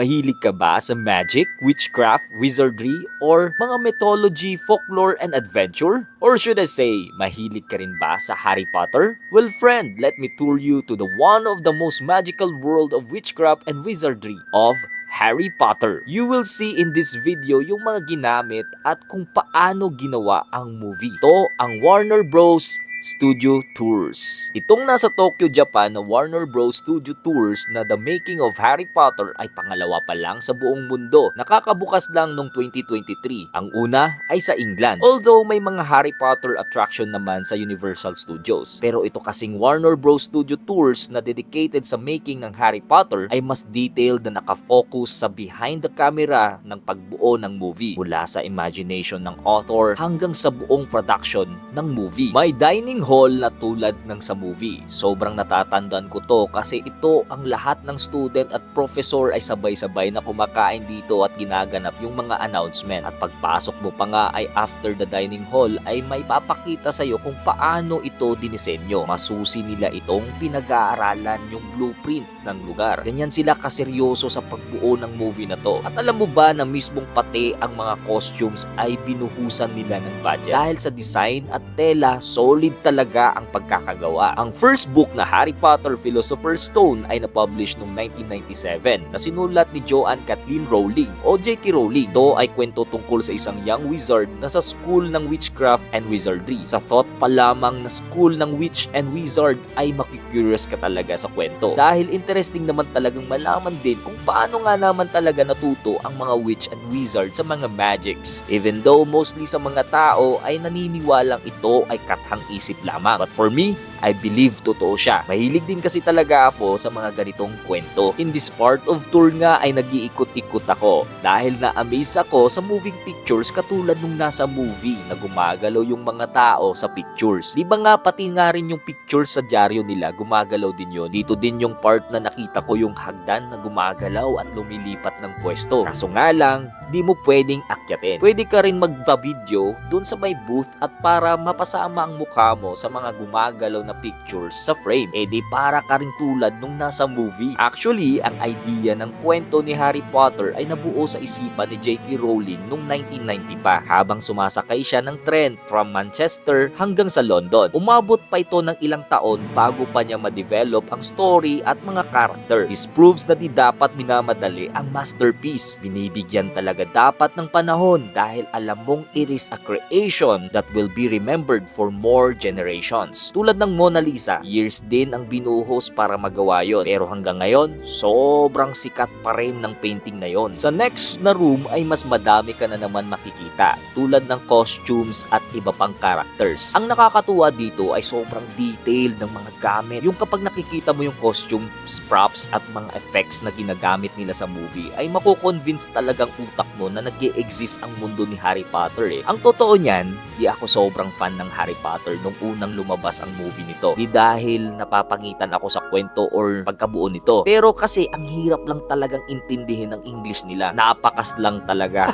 Mahilig ka ba sa magic, witchcraft, wizardry, or mga mythology, folklore, and adventure? Or should I say, mahilig ka rin ba sa Harry Potter? Well friend, let me tour you to the one of the most magical world of witchcraft and wizardry of Harry Potter. You will see in this video yung mga ginamit at kung paano ginawa ang movie. Ito ang Warner Bros. Studio Tours. Itong nasa Tokyo, Japan na Warner Bros. Studio Tours na The Making of Harry Potter ay pangalawa pa lang sa buong mundo. Nakakabukas lang noong 2023. Ang una ay sa England. Although may mga Harry Potter attraction naman sa Universal Studios. Pero ito kasing Warner Bros. Studio Tours na dedicated sa making ng Harry Potter ay mas detailed na nakafocus sa behind the camera ng pagbuo ng movie. Mula sa imagination ng author hanggang sa buong production ng movie. May dining hall na tulad ng sa movie. Sobrang natatandaan ko to kasi ito ang lahat ng student at professor ay sabay-sabay na kumakain dito at ginaganap yung mga announcement. At pagpasok mo pa nga ay after the dining hall ay may papakita sa'yo kung paano ito dinisenyo. Masusi nila itong pinag-aaralan yung blueprint ng lugar. Ganyan sila kaseryoso sa pagbuo ng movie na to. At alam mo ba na mismong pati ang mga costumes ay binuhusan nila ng budget? Dahil sa design at tela, solid talaga ang pagkakagawa. Ang first book na Harry Potter Philosopher's Stone ay na-publish noong 1997 na sinulat ni Joanne Kathleen Rowling o J.K. Rowling. Ito ay kwento tungkol sa isang young wizard na sa school ng witchcraft and wizardry. Sa thought pa lamang na school ng witch and wizard ay makikurious ka talaga sa kwento. Dahil interesting naman talagang malaman din kung paano nga naman talaga natuto ang mga witch and wizard sa mga magics. Even though mostly sa mga tao ay naniniwalang ito ay kathang isip lamang. But for me, I believe totoo siya. Mahilig din kasi talaga ako sa mga ganitong kwento. In this part of tour nga ay nag-iikot-ikot ako dahil na-amaze ako sa moving pictures katulad nung nasa movie na gumagalaw yung mga tao sa pictures. Di ba nga pati nga rin yung pictures sa dyaryo nila gumagalaw din yun. Dito din yung part na nakita ko yung hagdan na gumagalaw at lumilipat ng pwesto. Kaso nga lang, di mo pwedeng akyatin. Pwede ka rin magpa-video dun sa may booth at para mapasama ang mukha mo sa mga gumagalaw na pictures sa frame. Eh di para ka rin tulad nung nasa movie. Actually, ang idea ng kwento ni Harry Potter ay nabuo sa isipan ni J.K. Rowling noong 1990 pa habang sumasakay siya ng tren from Manchester hanggang sa London. Umabot pa ito ng ilang taon bago pa niya ma-develop ang story at mga character. This proves na di dapat minamadali ang masterpiece. Binibigyan talaga dapat ng panahon dahil alam mong it is a creation that will be remembered for more generations. Tulad ng Mona Lisa, years din ang binuhos para magawa yon. Pero hanggang ngayon, sobrang sikat pa rin ng painting na yon. Sa next na room ay mas madami ka na naman makikita, tulad ng costumes at iba pang characters. Ang nakakatuwa dito ay sobrang detailed ng mga gamit. Yung kapag nakikita mo yung costumes, props at mga effects na ginagamit nila sa movie, ay mako-convince talagang utak mo na nag-e-exist ang mundo ni Harry Potter eh. Ang totoo niyan, di ako sobrang fan ng Harry Potter nung unang lumabas ang movie nito. Di dahil napapangitan ako sa kwento or pagkabuo nito. Pero kasi ang hirap lang talagang intindihin ng English nila. Napakas lang talaga.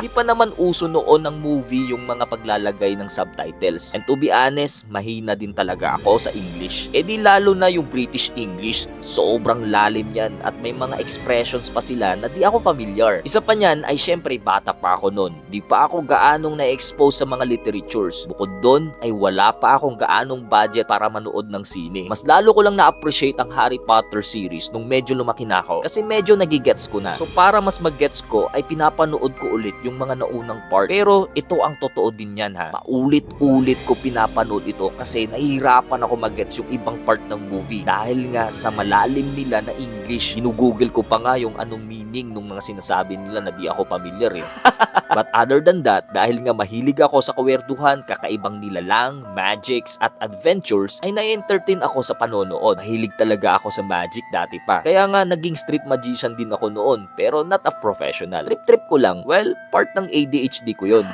Di pa naman uso noon ng movie yung mga paglalagay ng subtitles. And to be honest, mahina din talaga ako sa English. E di lalo na yung British English, sobrang lalim yan at may mga expressions pa sila na di ako familiar. Isa pa niyan ay syempre bata pa ako noon. Di pa ako gaanong na-expose sa mga literatures. Bukod doon ay wala pa akong gaanong budget para manood ng sine. Mas lalo ko lang na-appreciate ang Harry Potter series nung medyo lumaki na ako kasi medyo nagigets ko na. So para mas mag-gets ko ay pinapanood ko ulit yung mga naunang part. Pero ito ang totoo din yan ha. Paulit-ulit ko pinapanood ito kasi nahihirapan ako mag-gets yung ibang part ng movie. Dahil nga sa malalim nila na English, ginugoogle ko pa nga yung anong meaning ng mga sinasabi nila na di ako familiar eh. But other than that, dahil nga mahilig ako sa kawerduhan, kakaibang nilalang, magics at adventures, ay na-entertain ako sa panonood. Mahilig talaga ako sa magic dati pa. Kaya nga naging street magician din ako noon, pero not a professional. Trip-trip ko lang. Well, part ng ADHD ko yun.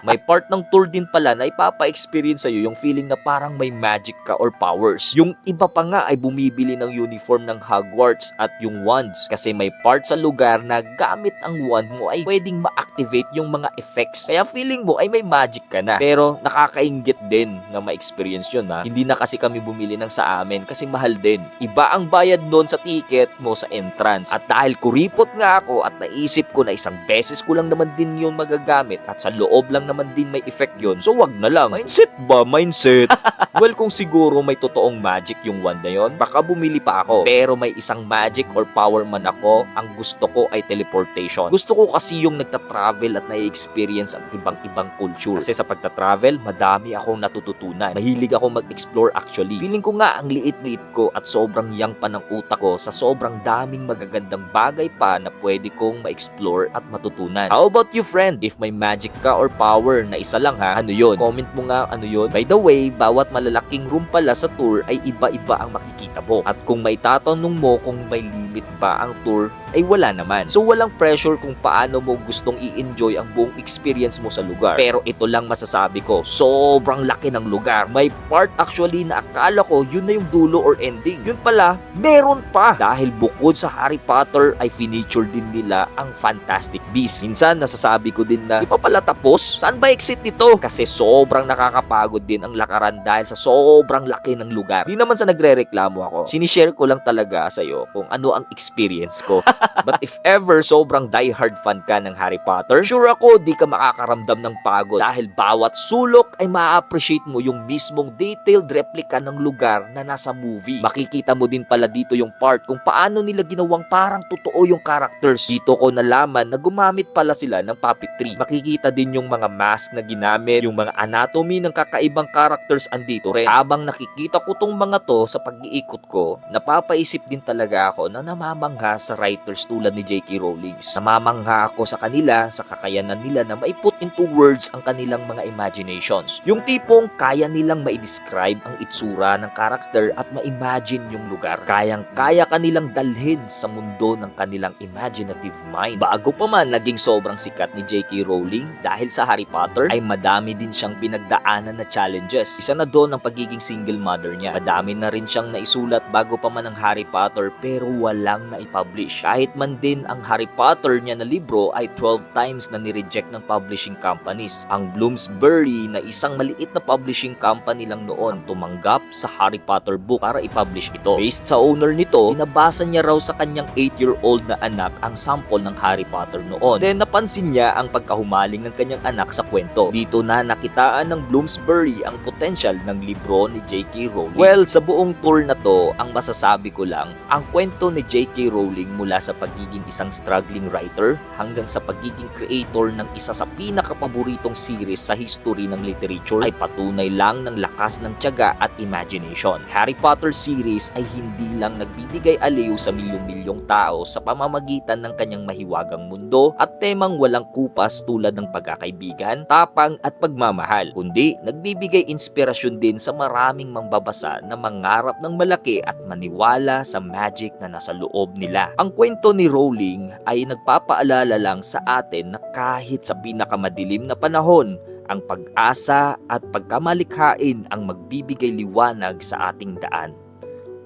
May part ng tour din pala na ipapa-experience sa'yo yung feeling na parang may magic ka or powers. Yung iba pa nga ay bumibili ng uniform ng Hogwarts at yung wands kasi may part sa lugar na gamit ang wand mo ay pwedeng ma-activate yung mga effects. Kaya feeling mo ay may magic ka na. Pero nakakainggit din na ma-experience yun ha. Hindi na kasi kami bumili ng sa amin kasi mahal din. Iba ang bayad nun sa ticket mo sa entrance. At dahil kuripot nga ako at naisip ko na isang beses ko lang naman din yun magagamit at sa loob lang naman din may effect yun, so wag na lang. Mindset ba? Mindset? Well, kung siguro may totoong magic yung wand na yun, baka bumili pa ako. Pero may isang magic or power man ako, ang gusto ko ay teleportation. Gusto ko kasi yung nagta-travel at na-experience ang ibang-ibang culture. Kasi sa pagta-travel, madami akong natututunan. Mahilig ako mag-explore actually. Feeling ko nga ang liit-liit ko at sobrang young pa ng utak ko sa sobrang daming magagandang bagay pa na pwede kong ma-explore at matutunan. How about you, friend? If may magic ka or power na isa lang ha, ano yun? Comment mo nga ano yun. By the way, bawat malalaking room pala sa tour ay iba-iba ang makikita mo. At kung may tatanong mo kung may limit ba ang tour, ay wala naman. So walang pressure kung paano mo gustong i-enjoy ang buong experience mo sa lugar. Pero ito lang masasabi ko, sobrang laki ng lugar. May part actually na akala ko yun na yung dulo or ending. Yun pala, meron pa. Dahil bukod sa Harry Potter ay finiture din nila ang Fantastic Beasts. Minsan nasasabi ko din na, di pa pala tapos? Saan ba exit nito? Kasi sobrang nakakapagod din ang lakaran dahil sa sobrang laki ng lugar. Di naman sa nagre-reklamo ako. Sinishare ko lang talaga sa'yo kung ano ang experience ko. But if ever sobrang diehard fan ka ng Harry Potter, sure ako di ka makakaramdam ng pagod dahil bawat sulok ay ma-appreciate mo yung mismong detailed replica ng lugar na nasa movie. Makikita mo din pala dito yung part kung paano nila ginawang parang totoo yung characters. Dito ko nalaman na gumamit pala sila ng puppetry. Makikita din yung mga mask na ginamit, yung mga anatomy ng kakaibang characters andito rin. Habang nakikita ko tong mga to sa pag-iikot ko, napapaisip din talaga ako na namamangha sa writers tulad ni J.K. Rowling. Namamangha ako sa kanila, sa kakayanan nila na maiput into words ang kanilang mga imaginations. Yung tipong kaya nilang ma-describe ang itsura ng karakter at ma-imagine yung lugar. Kayang-kaya kanilang dalhin sa mundo ng kanilang imaginative mind. Bago pa man naging sobrang sikat ni J.K. Rowling dahil sa Harry Potter, ay madami din siyang pinagdaanan na challenges. Isa na doon ang pagiging single mother niya. Madami na rin siyang naisulat bago pa man ang Harry Potter pero walang naipublish. Kahit man din ang Harry Potter niya na libro ay 12 times na nireject ng publishing companies. Ang Bloomsbury na isang maliit na publishing company lang noon tumanggap sa Harry Potter book para i-publish ito. Based sa owner nito, binabasa niya raw sa kanyang 8-year-old na anak ang sample ng Harry Potter noon. Then napansin niya ang pagkahumaling ng kanyang anak sa kwento. Dito na nakitaan ng Bloomsbury ang potential ng libro ni J.K. Rowling. Well, sa buong tour na to, ang masasabi ko lang, ang kwento ni J.K. Rowling mula sa pagiging isang struggling writer hanggang sa pagiging creator ng isa sa pinakapaboritong series sa history ng literature ay patunay lang ng lakas ng tiyaga at imagination. Harry Potter series ay hindi lang nagbibigay aliw sa milyong-milyong tao sa pamamagitan ng kanyang mahiwagang mundo at temang walang kupas tulad ng pagkakaibigan, tapang at pagmamahal, kundi nagbibigay inspirasyon din sa maraming mambabasa na mangarap ng malaki at maniwala sa magic na nasa loob nila. Ang kwento ni Rowling ay nagpapaalala lang sa atin na kahit sa pinakamadilim na panahon, ang pag-asa at pagkamalikhain ang magbibigay liwanag sa ating daan.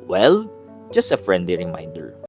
Well, just a friendly reminder.